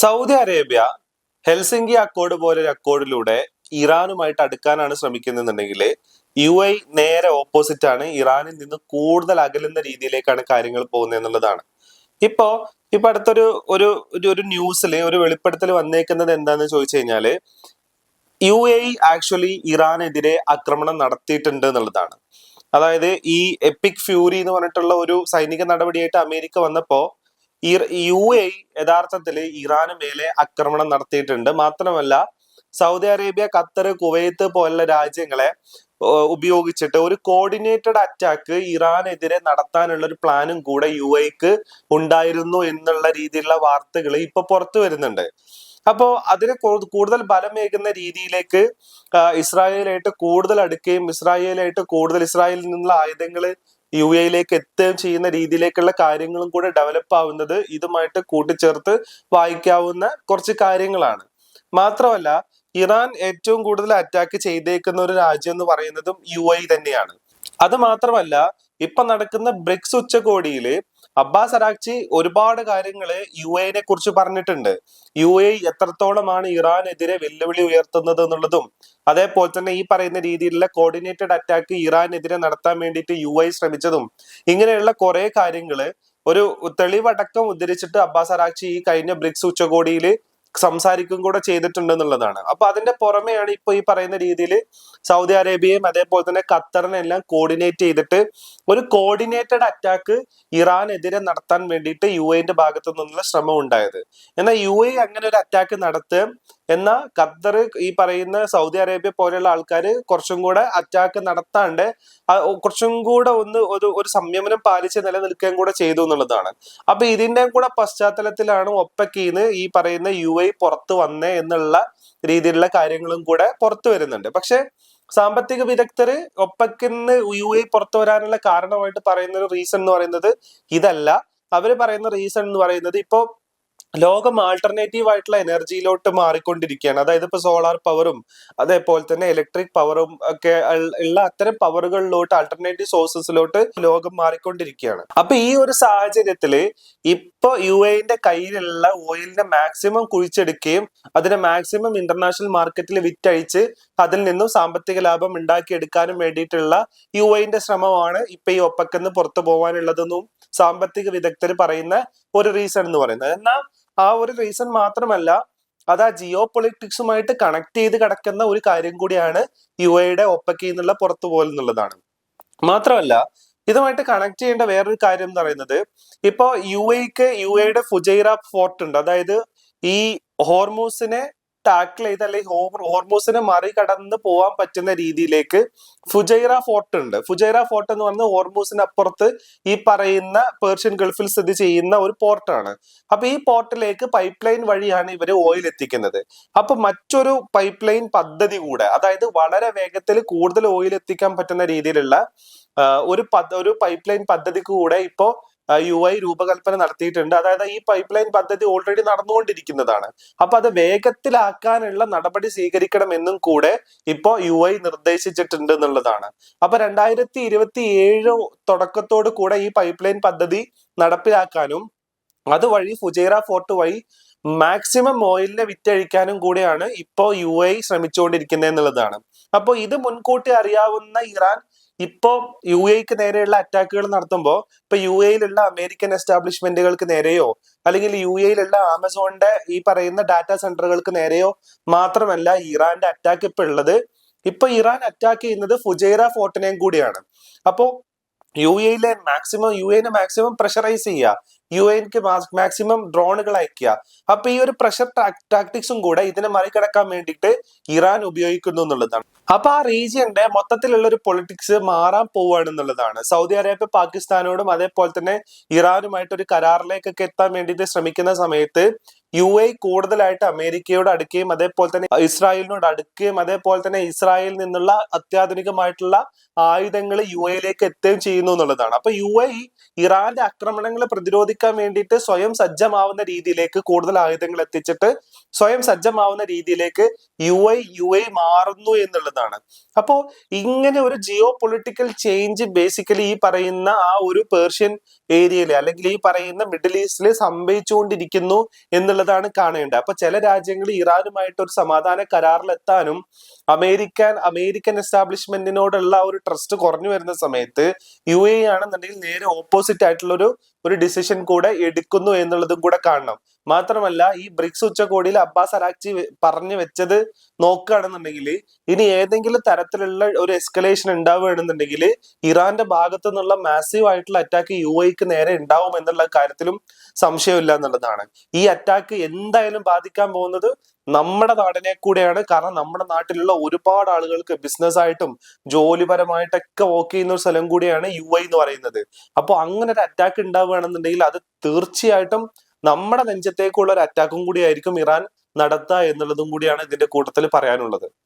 Saudi Arabia Helsinki Accord പോലൊരു അക്കോർഡിലൂടെ ഇറാനുമായിട്ട് അടുക്കാനാണ് ശ്രമിക്കുന്നുണ്ടെങ്കിൽ നേരെ opposite ആണ്. ഇറാനിൽ നിന്ന് കൂടുതൽ അകലുന്ന രീതിയിലേക്കാണ് കാര്യങ്ങൾ പോകുന്നത് എന്നുള്ളതാണ്. ഇപ്പോ ഇപ്പൊ അടുത്തൊരു ഒരു ഒരു ന്യൂസില് ഒരു വെളിപ്പെടുത്തൽ വന്നേക്കുന്നത് എന്താന്ന് ചോദിച്ചു കഴിഞ്ഞാല് ആക്ച്വലി ഇറാനെതിരെ ആക്രമണം നടത്തിയിട്ടുണ്ട് എന്നുള്ളതാണ്. അതായത് ഈ എപ്പിക് ഫ്യൂരി എന്ന് പറഞ്ഞിട്ടുള്ള ഒരു സൈനിക നടപടിയായിട്ട് അമേരിക്ക വന്നപ്പോ യഥാർത്ഥത്തിൽ ഇറാന് മേലെ ആക്രമണം നടത്തിയിട്ടുണ്ട്. മാത്രമല്ല സൗദി അറേബ്യ, ഖത്തർ, കുവൈത്ത് പോലുള്ള രാജ്യങ്ങളെ ഉപയോഗിച്ചിട്ട് ഒരു കോർഡിനേറ്റഡ് അറ്റാക്ക് ഇറാനെതിരെ നടത്താനുള്ള ഒരു പ്ലാനും കൂടെ ഉണ്ടായിരുന്നു എന്നുള്ള രീതിയിലുള്ള വാർത്തകൾ ഇപ്പൊ പുറത്തു വരുന്നുണ്ട്. അപ്പോ അതിന് കൂടുതൽ ബലമേകുന്ന രീതിയിലേക്ക് ഇസ്രായേലായിട്ട് കൂടുതൽ അടുക്കുകയും ഇസ്രായേലിൽ നിന്നുള്ള ആയുധങ്ങൾ യിലേക്ക് എത്തുകയും ചെയ്യുന്ന രീതിയിലേക്കുള്ള കാര്യങ്ങളും കൂടെ ഡെവലപ്പ് ആവുന്നത് ഇതുമായിട്ട് കൂട്ടിച്ചേർത്ത് വായിക്കാവുന്ന കുറച്ച് കാര്യങ്ങളാണ്. മാത്രമല്ല ഇറാൻ ഏറ്റവും കൂടുതൽ അറ്റാക്ക് ചെയ്തേക്കുന്ന ഒരു രാജ്യം എന്ന് പറയുന്നതും തന്നെയാണ്. അത് മാത്രമല്ല ഇപ്പൊ നടക്കുന്ന ബ്രിക്സ് ഉച്ചകോടിയിൽ അബ്ബാസ് അരാക്ചി ഒരുപാട് കാര്യങ്ങള് നെ കുറിച്ച് പറഞ്ഞിട്ടുണ്ട്. എത്രത്തോളമാണ് ഇറാനെതിരെ വെല്ലുവിളി ഉയർത്തുന്നത് എന്നുള്ളതും അതേപോലെ തന്നെ ഈ പറയുന്ന രീതിയിലുള്ള കോർഡിനേറ്റഡ് അറ്റാക്ക് ഇറാനെതിരെ നടത്താൻ വേണ്ടിയിട്ട് ശ്രമിച്ചതും ഇങ്ങനെയുള്ള കുറെ കാര്യങ്ങള് ഒരു തെളിവടക്കം ഉദ്ധരിച്ചിട്ട് അബ്ബാസ് അരാക്ചി ഈ കഴിഞ്ഞ ബ്രിക്സ് ഉച്ചകോടിയിൽ സംസാരിക്കും കൂടെ ചെയ്തിട്ടുണ്ട് എന്നുള്ളതാണ്. അപ്പൊ അതിന്റെ പുറമെയാണ് ഇപ്പൊ ഈ പറയുന്ന രീതിയിൽ സൗദി അറേബ്യയും അതേപോലെ തന്നെ ഖത്തറിനെല്ലാം കോർഡിനേറ്റ് ചെയ്തിട്ട് ഒരു കോർഡിനേറ്റഡ് അറ്റാക്ക് ഇറാനെതിരെ നടത്താൻ വേണ്ടിയിട്ട് ഭാഗത്തു നിന്നുള്ള ശ്രമം ഉണ്ടായത്. എന്നാൽ അങ്ങനെ ഒരു അറ്റാക്ക് നടത്തുക എന്നാൽ ഖത്തർ ഈ പറയുന്ന സൗദി അറേബ്യ പോലെയുള്ള ആൾക്കാർ കുറച്ചും കൂടെ അറ്റാക്ക് നടത്താണ്ട് കുറച്ചും കൂടെ ഒരു സംയമനം പാലിച്ച് നിലനിൽക്കുകയും കൂടെ ചെയ്തു എന്നുള്ളതാണ്. അപ്പൊ ഇതിന്റെ കൂടെ പശ്ചാത്തലത്തിലാണ് ഒപ്പക്കിന്ന് ഈ പറയുന്ന പുറത്തു വന്നേ എന്നുള്ള രീതിയിലുള്ള കാര്യങ്ങളും കൂടെ പുറത്തു വരുന്നുണ്ട്. പക്ഷെ സാമ്പത്തിക വിദഗ്ധര് ഒപ്പക്കിന്ന് പുറത്തു വരാനുള്ള കാരണമായിട്ട് പറയുന്ന ഒരു റീസൺ എന്ന് പറയുന്നത് ഇതല്ല. അവര് പറയുന്ന റീസൺ എന്ന് പറയുന്നത് ഇപ്പോ ലോകം ആൾട്ടർനേറ്റീവ് ആയിട്ടുള്ള എനർജിയിലോട്ട് മാറിക്കൊണ്ടിരിക്കുകയാണ്. അതായത് ഇപ്പൊ സോളാർ പവറും അതേപോലെ തന്നെ ഇലക്ട്രിക് പവറും ഒക്കെ ഉള്ള അത്തരം പവറുകളിലോട്ട് ആൾട്ടർനേറ്റീവ് സോഴ്സസിലോട്ട് ലോകം മാറിക്കൊണ്ടിരിക്കുകയാണ്. അപ്പൊ ഈ ഒരു സാഹചര്യത്തില് ഇപ്പൊ കയ്യിലുള്ള ഓയിലിനെ മാക്സിമം കുഴിച്ചെടുക്കുകയും അതിനെ മാക്സിമം ഇന്റർനാഷണൽ മാർക്കറ്റിൽ വിറ്റഴിച്ച് അതിൽ നിന്നും സാമ്പത്തിക ലാഭം ഉണ്ടാക്കിയെടുക്കാനും വേണ്ടിയിട്ടുള്ള ശ്രമമാണ് ഇപ്പൊ ഈ ഒപ്പക്കെന്ന് പുറത്തു പോകാനുള്ളതെന്നും സാമ്പത്തിക വിദഗ്ധർ പറയുന്ന ഒരു റീസൺ എന്ന് പറയുന്നത്. എന്നാൽ ആ ഒരു റീസൺ മാത്രമല്ല, അത് ആ ജിയോ പൊളിറ്റിക്സുമായിട്ട് കണക്ട് ചെയ്ത് കിടക്കുന്ന ഒരു കാര്യം കൂടിയാണ് ഒപ്പക്കി എന്നുള്ള പുറത്തു പോലെന്നുള്ളതാണ്. മാത്രമല്ല ഇതുമായിട്ട് കണക്ട് ചെയ്യേണ്ട വേറൊരു കാര്യം എന്ന് പറയുന്നത് ഇപ്പോ യുടെ ഫുജൈറ ഫോർട്ട് ഉണ്ട്. അതായത് ഈ ഹോർമൂസിനെ ടാക്കിൾ ചെയ്ത് അല്ലെങ്കിൽ ഹോർമൂസിനെ മറികടന്ന് പോകാൻ പറ്റുന്ന രീതിയിലേക്ക് ഫുജൈറ ഫോർട്ട് ഉണ്ട്. ഫുജൈറ ഫോർട്ട് എന്ന് പറഞ്ഞാൽ ഹോർമൂസിന് അപ്പുറത്ത് ഈ പറയുന്ന പേർഷ്യൻ ഗൾഫിൽ സ്ഥിതി ചെയ്യുന്ന ഒരു പോർട്ടാണ്. അപ്പൊ ഈ പോർട്ടിലേക്ക് പൈപ്പ് ലൈൻ വഴിയാണ് ഇവര് ഓയിൽ എത്തിക്കുന്നത്. അപ്പൊ മറ്റൊരു പൈപ്പ് ലൈൻ പദ്ധതി കൂടെ, അതായത് വളരെ വേഗത്തിൽ കൂടുതൽ ഓയിൽ എത്തിക്കാൻ പറ്റുന്ന രീതിയിലുള്ള ഒരു പൈപ്പ് ലൈൻ പദ്ധതി കൂടെ ഇപ്പോ രൂപകൽപ്പന നടത്തിയിട്ടുണ്ട്. അതായത് ഈ പൈപ്പ് ലൈൻ പദ്ധതി ഓൾറെഡി നടന്നുകൊണ്ടിരിക്കുന്നതാണ്. അപ്പൊ അത് വേഗത്തിലാക്കാനുള്ള നടപടി സ്വീകരിക്കണമെന്നും കൂടെ ഇപ്പോ നിർദ്ദേശിച്ചിട്ടുണ്ട് എന്നുള്ളതാണ്. അപ്പൊ 2027 തുടക്കത്തോട് കൂടെ ഈ പൈപ്പ് ലൈൻ പദ്ധതി നടപ്പിലാക്കാനും അതുവഴി ഫുജൈറ ഫോർട്ട് വഴി മാക്സിമം ഓയിലിനെ വിറ്റഴിക്കാനും കൂടെയാണ് ഇപ്പോ ശ്രമിച്ചുകൊണ്ടിരിക്കുന്നത് എന്നുള്ളതാണ്. അപ്പൊ ഇത് മുൻകൂട്ടി അറിയാവുന്ന ഇറാൻ ഇപ്പോ നേരെയുള്ള അറ്റാക്കുകൾ നടത്തുമ്പോൾ ഇപ്പൊ യിലുള്ള അമേരിക്കൻ എസ്റ്റാബ്ലിഷ്മെന്റുകൾക്ക് നേരെയോ അല്ലെങ്കിൽ യിലുള്ള ആമസോണിന്റെ ഈ പറയുന്ന ഡാറ്റാ സെന്ററുകൾക്ക് നേരെയോ മാത്രമല്ല ഇറാന്റെ അറ്റാക്ക് ഇപ്പൊ ഉള്ളത്. ഇപ്പൊ ഇറാൻ അറ്റാക്ക് ചെയ്യുന്നത് ഫുജൈറ ഫോർട്ടിനെയും കൂടിയാണ്. അപ്പോ യുഎനെ മാക്സിമം പ്രഷറൈസ് ചെയ്യുക, മാക്സിമം ഡ്രോണുകൾ അയക്കുക. അപ്പൊ ഈ ഒരു പ്രഷർ ടാക്ടിക്സും കൂടെ ഇതിനെ മറികടക്കാൻ വേണ്ടിയിട്ട് ഇറാൻ ഉപയോഗിക്കുന്നു എന്നുള്ളതാണ്. അപ്പൊ ആ റീജിയന്റെ മൊത്തത്തിലുള്ള ഒരു പൊളിറ്റിക്സ് മാറാൻ പോവുകയാണെന്നുള്ളതാണ്. സൗദി അറേബ്യ പാകിസ്ഥാനോടും അതേപോലെ തന്നെ ഇറാനുമായിട്ട് ഒരു കരാറിലേക്കൊക്കെ എത്താൻ വേണ്ടിയിട്ട് ശ്രമിക്കുന്ന സമയത്ത് കൂടുതലായിട്ട് അമേരിക്കയോട് അടുക്കുകയും അതേപോലെ തന്നെ ഇസ്രായേലിനോട് അടുക്കുകയും അതേപോലെ തന്നെ ഇസ്രായേലിൽ നിന്നുള്ള അത്യാധുനികമായിട്ടുള്ള ആയുധങ്ങൾ യിലേക്ക് എത്തുകയും ചെയ്യുന്നു എന്നുള്ളതാണ്. അപ്പൊ ഇറാന്റെ ആക്രമണങ്ങൾ പ്രതിരോധിക്കാൻ വേണ്ടിയിട്ട് സ്വയം സജ്ജമാവുന്ന രീതിയിലേക്ക് കൂടുതൽ ആയുധങ്ങൾ എത്തിച്ചിട്ട് സ്വയം സജ്ജമാവുന്ന രീതിയിലേക്ക് യു എ മാറുന്നു എന്നുള്ളതാണ്. അപ്പോ ഇങ്ങനെ ഒരു ജിയോ പൊളിറ്റിക്കൽ ചേഞ്ച് ബേസിക്കലി ഈ പറയുന്ന ആ ഒരു പേർഷ്യൻ ഏരിയയില് അല്ലെങ്കിൽ ഈ പറയുന്ന മിഡിൽ ഈസ്റ്റില് സംഭവിച്ചുകൊണ്ടിരിക്കുന്നു എന്നുള്ള എന്നുള്ളതാണ് കാണേണ്ടത്. അപ്പൊ ചില രാജ്യങ്ങൾ ഇറാനുമായിട്ട് ഒരു സമാധാന കരാറിലെത്താനും അമേരിക്കൻ എസ്റ്റാബ്ലിഷ്മെന്റിനോടുള്ള ഒരു ട്രസ്റ്റ് കുറഞ്ഞു വരുന്ന സമയത്ത് UAE ആണെന്നുണ്ടെങ്കിൽ നേരെ ഓപ്പോസിറ്റ് ആയിട്ടുള്ള ഒരു ഡിസിഷൻ കൂടെ എടുക്കുന്നു എന്നുള്ളതും കൂടെ കാണണം. മാത്രമല്ല ഈ ബ്രിക്സ് ഉച്ചകോടിയിൽ അബ്ബാസ് അരാക്ചി പറഞ്ഞു വെച്ചത് നോക്കുകയാണെന്നുണ്ടെങ്കിൽ ഇനി ഏതെങ്കിലും തരത്തിലുള്ള ഒരു എസ്കലേഷൻ ഉണ്ടാവുകയാണെന്നുണ്ടെങ്കിൽ ഇറാന്റെ ഭാഗത്തു നിന്നുള്ള മാസീവ് ആയിട്ടുള്ള അറ്റാക്ക് UAEക്ക് നേരെ ഉണ്ടാവും എന്നുള്ള കാര്യത്തിലും സംശയമില്ല എന്നുള്ളതാണ്. ഈ അറ്റാക്ക് എന്തായാലും ബാധിക്കാൻ പോകുന്നത് നമ്മുടെ നാടിനെ കൂടെയാണ്. കാരണം നമ്മുടെ നാട്ടിലുള്ള ഒരുപാട് ആളുകൾക്ക് ബിസിനസ് ആയിട്ടും ജോലിപരമായിട്ടൊക്കെ വർക്ക് ചെയ്യുന്ന ഒരു സ്ഥലം കൂടിയാണ് UAE എന്ന് പറയുന്നത്. അപ്പോൾ അങ്ങനെ ഒരു അറ്റാക്ക് ഉണ്ടാവുകയാണെന്നുണ്ടെങ്കിൽ അത് തീർച്ചയായിട്ടും നമ്മുടെ നെഞ്ചത്തേക്കുള്ള ഒരു അറ്റാക്കും കൂടി ആയിരിക്കും ഇറാൻ നടത്തുക എന്നുള്ളതും കൂടിയാണ് ഇതിന്റെ കൂട്ടത്തിൽ പറയാനുള്ളത്.